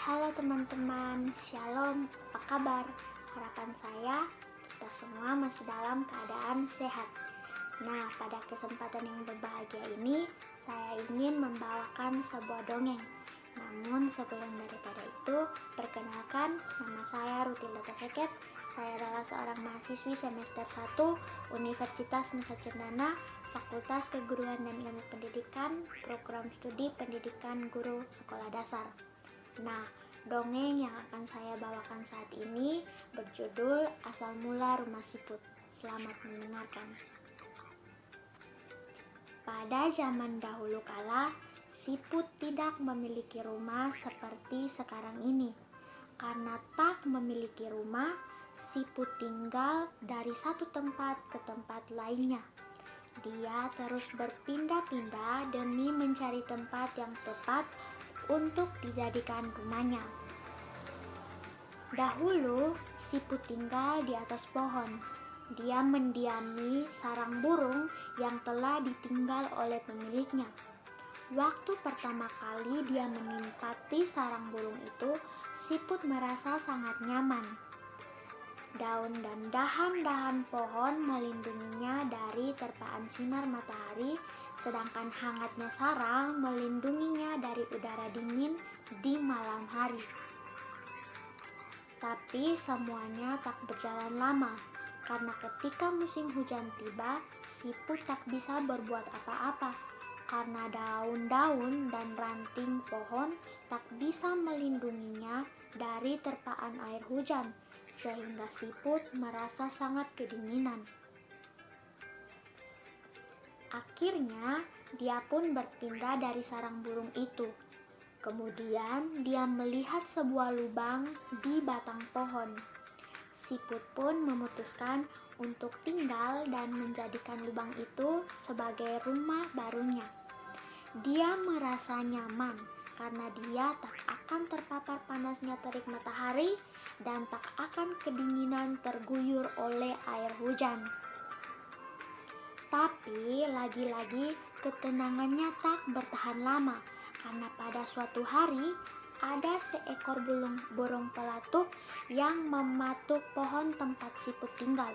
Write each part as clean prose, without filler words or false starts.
Halo teman-teman, Shalom, apa kabar? Harapan saya, kita semua masih dalam keadaan sehat. Nah, pada kesempatan yang berbahagia ini, saya ingin membawakan sebuah dongeng. Namun sebelum daripada itu, perkenalkan, nama saya Rutilda Sekep. Saya adalah seorang mahasiswi semester 1 Universitas Nusa Cendana, Fakultas Keguruan dan Ilmu Pendidikan, Program Studi Pendidikan Guru Sekolah Dasar. Nah, dongeng yang akan saya bawakan saat ini berjudul Asal Mula Rumah Siput. Selamat mendengarkan. Pada zaman dahulu kala, siput tidak memiliki rumah seperti sekarang ini. Karena tak memiliki rumah, siput tinggal dari satu tempat ke tempat lainnya. Dia terus berpindah-pindah demi mencari tempat yang tepat untuk dijadikan rumahnya. Dahulu, siput tinggal di atas pohon. Dia mendiami sarang burung yang telah ditinggal oleh pemiliknya. Waktu pertama kali dia menempati sarang burung itu, siput merasa sangat nyaman. Daun dan dahan-dahan pohon melindunginya dari terpaan sinar matahari, sedangkan hangatnya sarang melindunginya dari udara dingin di malam hari. Tapi semuanya tak berjalan lama, karena ketika musim hujan tiba, siput tak bisa berbuat apa-apa, karena daun-daun dan ranting pohon tak bisa melindunginya dari terpaan air hujan, sehingga siput merasa sangat kedinginan. Akhirnya, dia pun berpindah dari sarang burung itu. Kemudian, dia melihat sebuah lubang di batang pohon. Siput pun memutuskan untuk tinggal dan menjadikan lubang itu sebagai rumah barunya. Dia merasa nyaman karena dia tak akan terpapar panasnya terik matahari dan tak akan kedinginan terguyur oleh air hujan. Tapi lagi-lagi ketenangannya tak bertahan lama, karena pada suatu hari ada seekor burung pelatuk yang mematuk pohon tempat siput tinggal.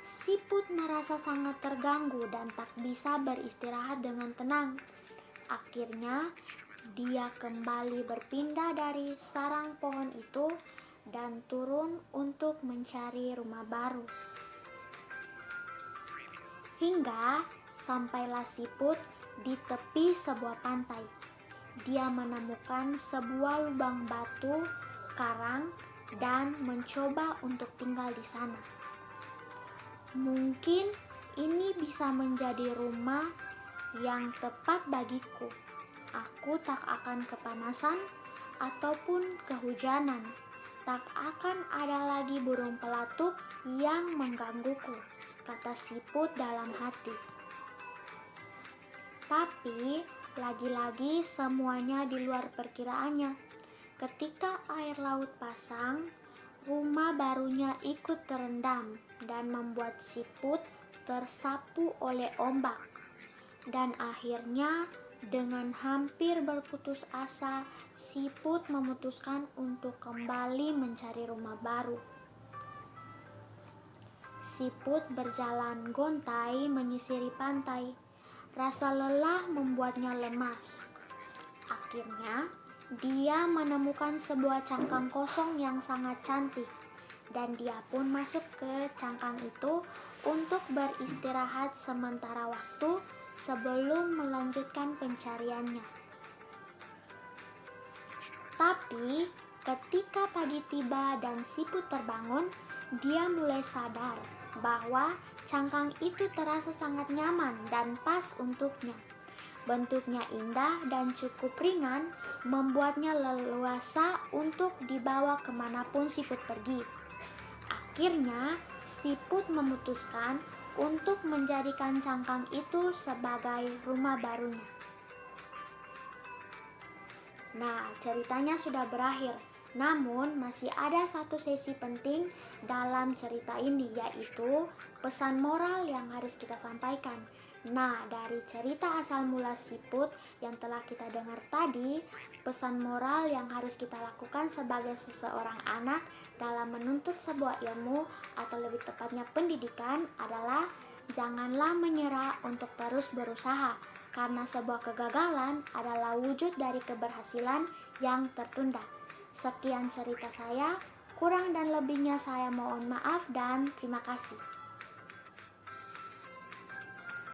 Siput merasa sangat terganggu dan tak bisa beristirahat dengan tenang. Akhirnya dia kembali berpindah dari sarang pohon itu dan turun untuk mencari rumah baru. Hingga sampailah siput di tepi sebuah pantai. Dia menemukan sebuah lubang batu karang dan mencoba untuk tinggal di sana. Mungkin ini bisa menjadi rumah yang tepat bagiku. Aku tak akan kepanasan ataupun kehujanan. Tak akan ada lagi burung pelatuk yang menggangguku, kata siput dalam hati. Tapi lagi-lagi semuanya di luar perkiraannya. Ketika air laut pasang, rumah barunya ikut terendam dan membuat siput tersapu oleh ombak. Dan akhirnya dengan hampir berputus asa, siput memutuskan untuk kembali mencari rumah baru. Siput berjalan gontai menyisiri pantai. Rasa lelah membuatnya lemas. Akhirnya, dia menemukan sebuah cangkang kosong yang sangat cantik, dan dia pun masuk ke cangkang itu untuk beristirahat sementara waktu sebelum melanjutkan pencariannya. Tapi ketika pagi tiba dan siput terbangun, dia mulai sadar bahwa cangkang itu terasa sangat nyaman dan pas untuknya. Bentuknya indah dan cukup ringan, membuatnya leluasa untuk dibawa kemanapun siput pergi. Akhirnya, siput memutuskan untuk menjadikan cangkang itu sebagai rumah barunya. Nah, ceritanya sudah berakhir. Namun, masih ada satu sesi penting dalam cerita ini, yaitu pesan moral yang harus kita sampaikan. Nah, dari cerita asal mula siput yang telah kita dengar tadi, pesan moral yang harus kita lakukan sebagai seseorang anak dalam menuntut sebuah ilmu atau lebih tepatnya pendidikan adalah janganlah menyerah untuk terus berusaha, karena sebuah kegagalan adalah wujud dari keberhasilan yang tertunda. Sekian cerita saya, kurang dan lebihnya saya mohon maaf dan terima kasih.